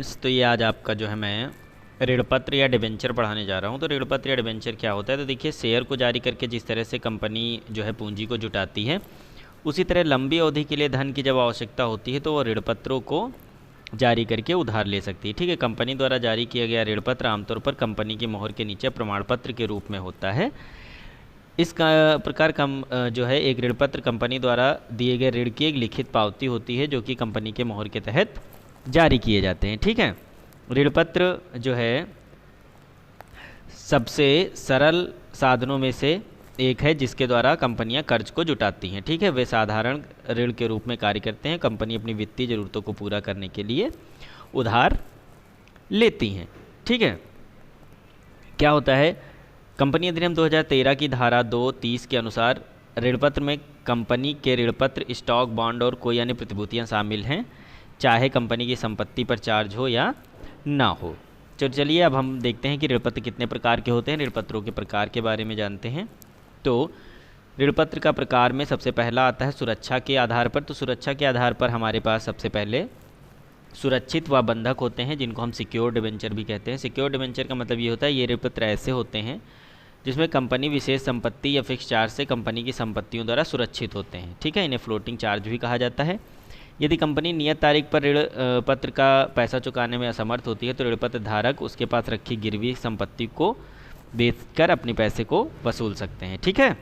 तो ये आज आपका जो है मैं ऋणपत्र या डिबेंचर पढ़ाने जा रहा हूँ। तो ऋणपत्र या डिबेंचर क्या होता है? तो देखिए, शेयर को जारी करके जिस तरह से कंपनी जो है पूंजी को जुटाती है, उसी तरह लंबी अवधि के लिए धन की जब आवश्यकता होती है तो वो ऋणपत्रों को जारी करके उधार ले सकती है। ठीक है, कंपनी द्वारा जारी किया गया ऋणपत्र आमतौर पर कंपनी की मोहर के नीचे प्रमाण पत्र के रूप में होता है। इस प्रकार जो है एक ऋणपत्र कंपनी द्वारा दिए गए ऋण की एक लिखित पावती होती है जो कि कंपनी के मोहर के तहत जारी किए जाते हैं। ठीक है, ऋणपत्र जो है सबसे सरल साधनों में से एक है जिसके द्वारा कंपनियां कर्ज को जुटाती हैं। ठीक है, वे साधारण ऋण के रूप में कार्य करते हैं। कंपनी अपनी वित्तीय ज़रूरतों को पूरा करने के लिए उधार लेती हैं। ठीक है, क्या होता है? कंपनी अधिनियम 2013 की धारा 230 के अनुसार ऋणपत्र में कंपनी के ऋणपत्र, स्टॉक, बॉन्ड और कोई अन्य प्रतिभूतियां शामिल हैं, चाहे कंपनी की संपत्ति पर चार्ज हो या ना हो। चलिए अब हम देखते हैं कि ऋणपत्र कितने प्रकार के होते हैं। ऋणपत्रों के प्रकार के बारे में जानते हैं। तो ऋणपत्र का प्रकार में सबसे पहला आता है सुरक्षा के आधार पर। तो सुरक्षा के आधार पर हमारे पास सबसे पहले सुरक्षित व बंधक होते हैं, जिनको हम सिक्योर्ड डिबेंचर भी कहते हैं। सिक्योर्ड डिबेंचर का मतलब ये होता है, ये ऋणपत्र ऐसे होते हैं जिसमें कंपनी विशेष संपत्ति या फिक्स चार्ज से कंपनी की संपत्तियों द्वारा सुरक्षित होते हैं। ठीक है, इन्हें फ्लोटिंग चार्ज भी कहा जाता है। यदि कंपनी नियत तारीख पर ऋण पत्र का पैसा चुकाने में असमर्थ होती है तो ऋणपत्र धारक उसके पास रखी गिरवी संपत्ति को बेचकर अपने पैसे को वसूल सकते हैं। ठीक है,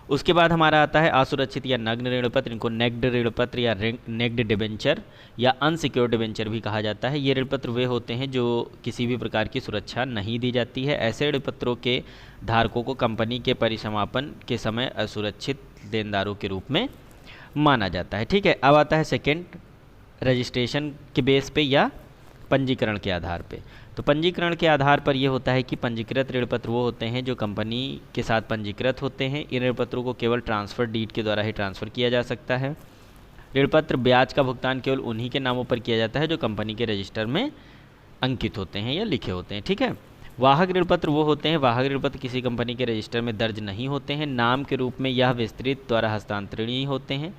उसके बाद हमारा आता है असुरक्षित या नग्न ऋणपत्र। इनको नेक्ड ऋणपत्र या नेक्ड डिबेंचर या अनसिक्योर्ड डिबेंचर भी कहा जाता है। ये ऋणपत्र वे होते हैं जो किसी भी प्रकार की सुरक्षा नहीं दी जाती है। ऐसे ऋणपत्रों के धारकों को कंपनी के परिसमापन के समय असुरक्षित देनदारों के रूप में माना जाता है। ठीक है, अब आता है सेकेंड, रजिस्ट्रेशन के बेस पे या पंजीकरण के आधार पे। तो पंजीकरण के आधार पर यह होता है कि पंजीकृत ऋणपत्र वो होते हैं जो कंपनी के साथ पंजीकृत होते हैं। इन ऋणपत्रों को केवल ट्रांसफ़र डीड के द्वारा ही ट्रांसफ़र किया जा सकता है। ऋणपत्र ब्याज का भुगतान केवल उन्हीं के नामों पर किया जाता है जो कंपनी के रजिस्टर में अंकित होते हैं या लिखे होते हैं। ठीक है, वाहक ऋणपत्र वो होते हैं, वाहक ऋणपत्र किसी कंपनी के रजिस्टर में दर्ज नहीं होते हैं। नाम के रूप में यह विस्तृत द्वारा हस्तांतरणीय होते हैं।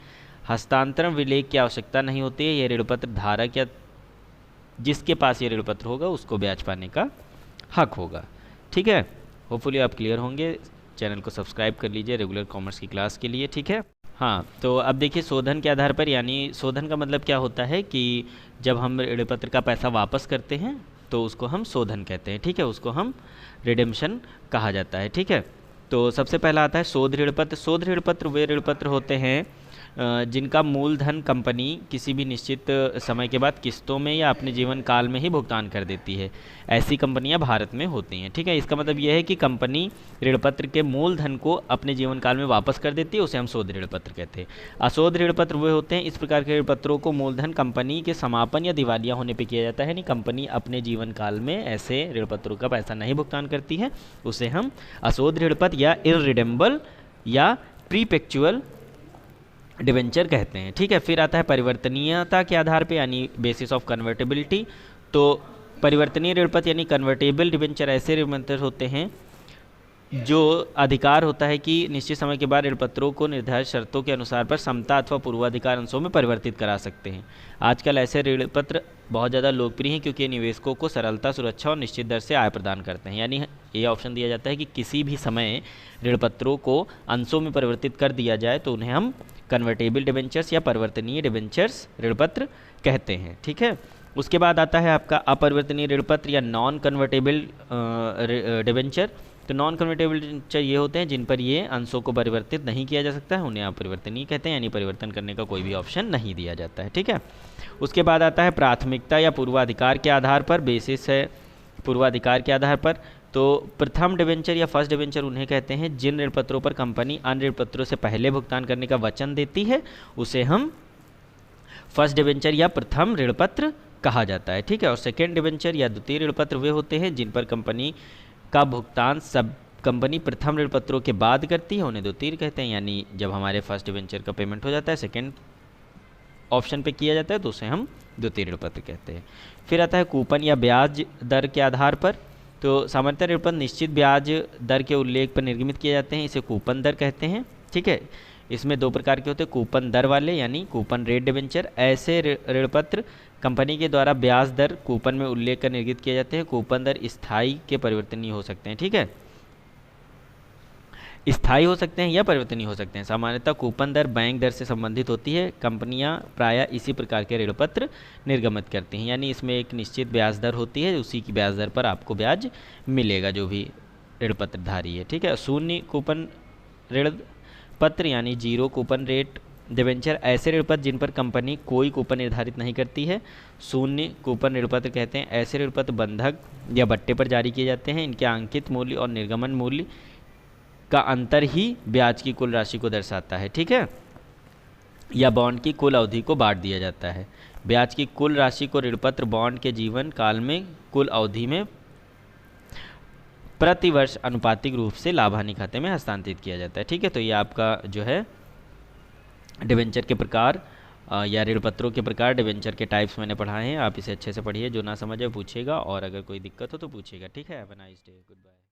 हस्तांतरण विलेख की आवश्यकता नहीं होती है। यह ऋणपत्र धारक या जिसके पास ये ऋणपत्र होगा उसको ब्याज पाने का हक होगा। ठीक है, होपफुली आप क्लियर होंगे। चैनल को सब्सक्राइब कर लीजिए रेगुलर कॉमर्स की क्लास के लिए। ठीक है, हाँ, तो अब देखिए शोधन के आधार पर, यानी शोधन का मतलब क्या होता है कि जब हम ऋणपत्र का पैसा वापस करते हैं तो उसको हम शोधन कहते हैं। ठीक है, उसको हम रिडेम्पशन कहा जाता है। ठीक है, तो सबसे पहला आता है शोध ऋणपत्र। शोध ऋणपत्र वे ऋणपत्र होते हैं जिनका मूलधन कंपनी किसी भी निश्चित समय के बाद किस्तों में या अपने जीवन काल में ही भुगतान कर देती है। ऐसी कंपनियां भारत में होती हैं। ठीक है, इसका मतलब यह है कि कंपनी ऋणपत्र के मूलधन को अपने जीवन काल में वापस कर देती है, उसे हम शोध ऋणपत्र कहते हैं। अशोध ऋणपत्र वे होते हैं, इस प्रकार के ऋणपत्रों को मूलधन कंपनी के समापन या दिवालिया होने पर किया जाता है, यानी कंपनी अपने जीवन काल में ऐसे ऋणपत्रों का पैसा नहीं भुगतान करती है, उसे हम अशोध ऋणपत्र या इररिडेम्बल या प्रीपेक्चुअल डिबेंचर कहते हैं। ठीक है, फिर आता है परिवर्तनीयता के आधार पे, यानी बेसिस ऑफ कन्वर्टेबिलिटी। तो परिवर्तनीय ऋणपत्र यानी कन्वर्टेबल डिबेंचर ऐसे ऋणपत्र होते हैं जो अधिकार होता है कि निश्चित समय के बाद ऋणपत्रों को निर्धारित शर्तों के अनुसार पर समता अथवा पूर्वाधिकार अंशों में परिवर्तित करा सकते हैं। आजकल ऐसे ऋणपत्र बहुत ज़्यादा लोकप्रिय हैं क्योंकि निवेशकों को सरलता, सुरक्षा और निश्चित दर से आय प्रदान करते हैं। यानी ये ऑप्शन दिया जाता है कि किसी भी समय ऋणपत्रों को अंशों में परिवर्तित कर दिया जाए तो उन्हें हम कन्वर्टेबल डिबेंचर्स या परिवर्तनीय डिबेंचर्स ऋणपत्र कहते हैं। ठीक है, उसके बाद आता है आपका अपरिवर्तनीय ऋणपत्र या नॉन कन्वर्टेबल डिबेंचर। तो नॉन कन्वर्टेबल डिबेंचर ये होते हैं जिन पर ये अंशों को परिवर्तित नहीं किया जा सकता है, उन्हें अपरिवर्तनीय कहते हैं, यानी परिवर्तन करने का कोई भी ऑप्शन नहीं दिया जाता है। ठीक है, उसके बाद आता है प्राथमिकता या पूर्वाधिकार के आधार पर, बेसिस है पूर्वाधिकार के आधार पर। तो प्रथम डिबेंचर या फर्स्ट डिबेंचर उन्हें कहते हैं जिन ऋणपत्रों पर कंपनी अन्य ऋणपत्रों से पहले भुगतान करने का वचन देती है, उसे हम फर्स्ट डिबेंचर या प्रथम ऋणपत्र कहा जाता है। ठीक है, और सेकेंड डिबेंचर या द्वितीय ऋणपत्र वे होते हैं जिन पर कंपनी का भुगतान सब कंपनी प्रथम ऋणपत्रों के बाद करती है, उन्हें द्वितीय कहते हैं। यानी जब हमारे फर्स्ट डिबेंचर का पेमेंट हो जाता है, सेकेंड ऑप्शन पे किया जाता है, तो उसे हम द्वितीय ऋणपत्र कहते हैं। फिर आता है कूपन या ब्याज दर के आधार पर। तो सामान्यतः ऋणपत्र निश्चित ब्याज दर के उल्लेख पर निर्गमित किए जाते हैं, इसे कूपन दर कहते हैं। ठीक है, इसमें दो प्रकार के होते हैं, कूपन दर वाले यानी कूपन रेट डिबेंचर। ऐसे ऋण पत्र कंपनी के द्वारा ब्याज दर कूपन में उल्लेख कर निर्गत किए जाते हैं। कूपन दर स्थायी के परिवर्तनीय हो सकते हैं, ठीक है, स्थायी हो सकते हैं या परिवर्तनीय हो सकते हैं। सामान्यतः कूपन दर बैंक दर से संबंधित होती है। कंपनियां प्रायः इसी प्रकार के ऋण पत्र निर्गमित करती हैं, यानी इसमें एक निश्चित ब्याज दर होती है, उसी की ब्याज दर पर आपको ब्याज मिलेगा जो भी ऋण पत्रधारी है, ठीक है। शून्य कूपन ऋण पत्र यानी जीरो कूपन रेट डिबेंचर ऐसे ऋण पत्र जिन पर कंपनी कोई कूपन निर्धारित नहीं करती है। शून्य कूपन ऋण पत्र कहते हैं ऐसे ऋण पत्र बंधक या बट्टे पर जारी किए जाते हैं। इनके अंकित मूल्य और निर्गमन मूल्य का अंतर ही ब्याज की कुल राशि को दर्शाता है, ठीक है, या बॉन्ड की कुल अवधि को बांट दिया जाता है। ब्याज की कुल राशि को ऋण पत्र बॉन्ड के जीवन काल में कुल अवधि में प्रतिवर्ष अनुपातिक रूप से लाभ हानि खाते में हस्तांतरित किया जाता है, ठीक है। तो ये आपका जो है डिबेंचर के प्रकार या ऋण पत्रों के प्रकार, डिबेंचर के टाइप्स मैंने पढ़ाए हैं। आप इसे अच्छे से पढ़िए, जो ना समझे पूछेगा, और अगर कोई दिक्कत हो तो पूछेगा, ठीक है। Have a nice day, good bye.